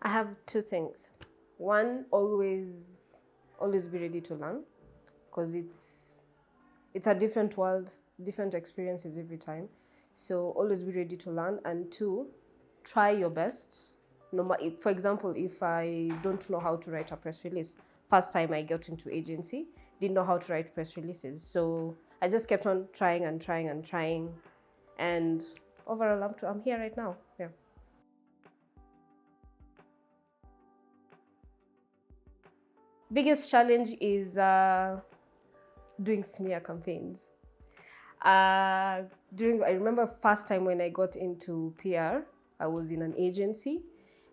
I have two things. One, always be ready to learn, because it's a different world, different experiences every time. So always be ready to learn. And two, try your best. For example, if I don't know how to write a press release, first time I got into agency, didn't know how to write press releases. So I just kept on trying and trying and trying. And overall, I'm here right now. Yeah. Biggest challenge is doing smear campaigns. I remember first time when I got into PR, I was in an agency,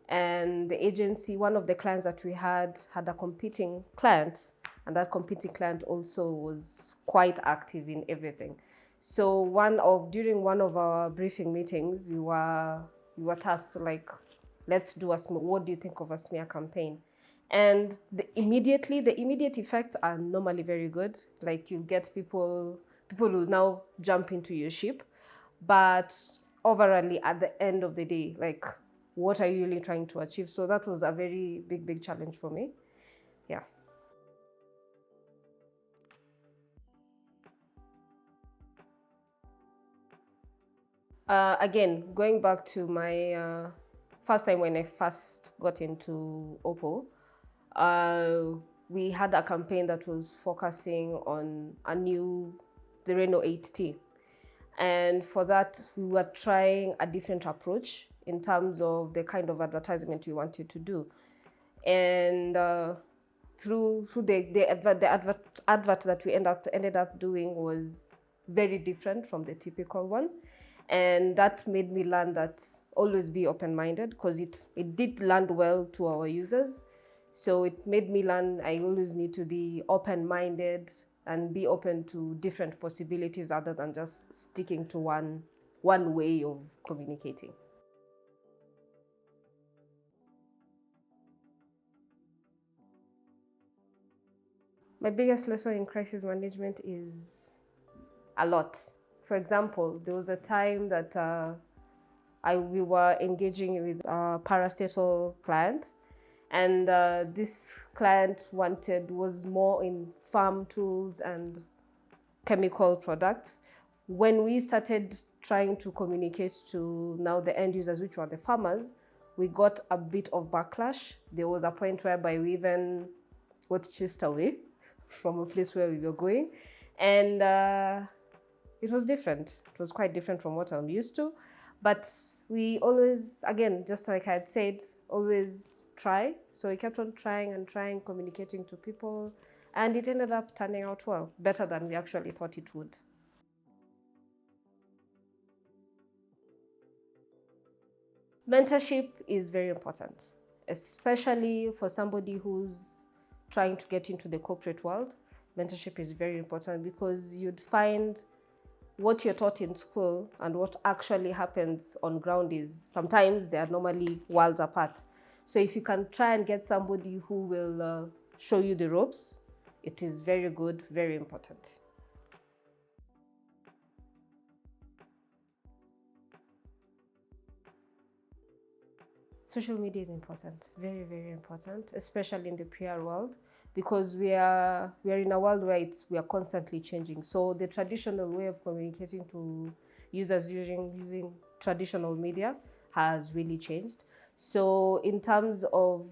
and the agency, one of the clients that we had a competing client, and that competing client also was quite active in everything. So during one of our briefing meetings, we were tasked to, like, let's do what do you think of a smear campaign? And the immediate effects are normally very good. Like, you get people will now jump into your ship. But overall, at the end of the day, like, what are you really trying to achieve? So that was a very big challenge for me. Yeah. Again, going back to my first time when I first got into Oppo, we had a campaign that was focusing on the Reno 8T. And for that, we were trying a different approach in terms of the kind of advertisement we wanted to do. And through the advert that we ended up doing was very different from the typical one. And that made me learn that always be open-minded, because it did land well to our users. So it made me learn I always need to be open-minded and be open to different possibilities other than just sticking to one way of communicating. My biggest lesson in crisis management is a lot. For example, there was a time that we were engaging with a parastatal client, and this client was more in farm tools and chemical products. When we started trying to communicate to now the end users, which were the farmers, we got a bit of backlash. There was a point whereby we even got chased away from a place where we were going. And it was different. It was quite different from what I'm used to. But we always, again, just like I had said, always try. So we kept on trying and trying, communicating to people. And it ended up turning out well, better than we actually thought it would. Mentorship is very important, especially for somebody who's trying to get into the corporate world. Mentorship is very important, because you'd find what you're taught in school and what actually happens on ground is sometimes they are normally worlds apart. So if you can try and get somebody who will show you the ropes, it is very good, very important. Social media is important, very important, especially in the PR world, because we are in a world where we are constantly changing. So the traditional way of communicating to users using traditional media has really changed. So in terms of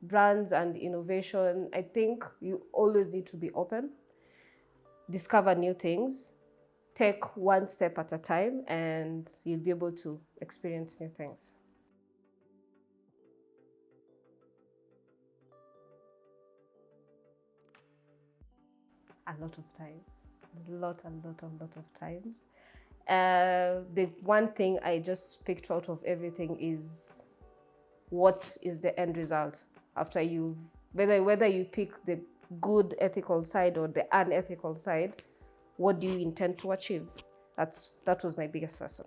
brands and innovation, I think you always need to be open, discover new things, take one step at a time, and you'll be able to experience new things. A lot of times, a lot of times. The one thing I just picked out of everything is, what is the end result after whether you pick the good ethical side or the unethical side, what do you intend to achieve? That was my biggest lesson.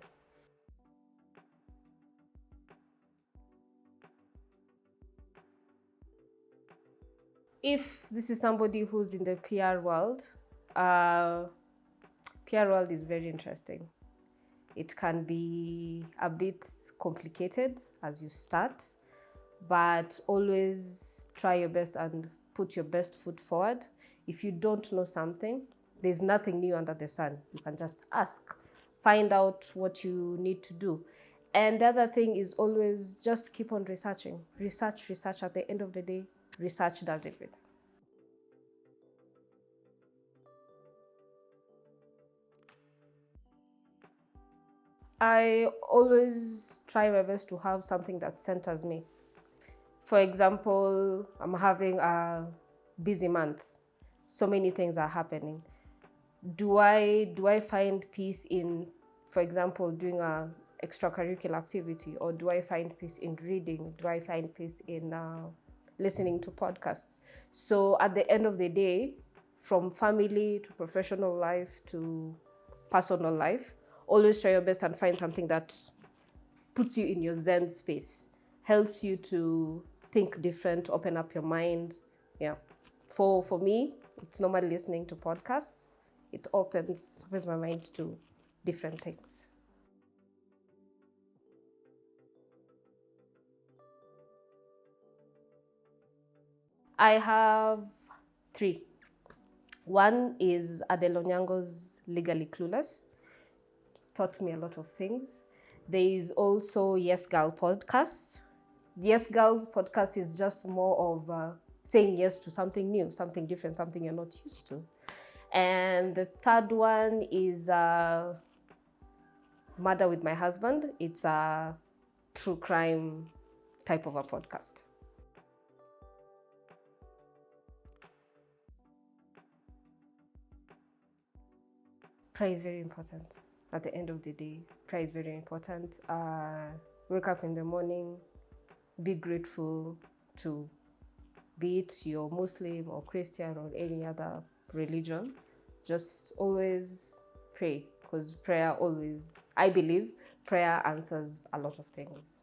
If this is somebody who's in the PR world, PR world is very interesting. It can be a bit complicated as you start, but always try your best and put your best foot forward. If you don't know something, there's nothing new under the sun. You can just ask, find out what you need to do. And the other thing is always just keep on researching. Research, research. At the end of the day, research does everything. I always try my best to have something that centers me. For example, I'm having a busy month. So many things are happening. Do I find peace in, for example, doing a extracurricular activity, or do I find peace in reading? Do I find peace in listening to podcasts? So at the end of the day, from family to professional life to personal life, always try your best and find something that puts you in your Zen space, helps you to think different, open up your mind. Yeah. For me, it's normally listening to podcasts. It opens my mind to different things. I have three. One is Adele Onyango's Legally Clueless. Taught me a lot of things. There is also Yes Girl podcast. Yes Girls podcast is just more of saying yes to something new, something different, something you're not used to. And the third one is Murder with My Husband. It's a true crime type of a podcast. Prayer is very important. At the end of the day, prayer is very important. Wake up in the morning, be grateful to, be it you're Muslim or Christian or any other religion. Just always pray, because prayer always, I believe, prayer answers a lot of things.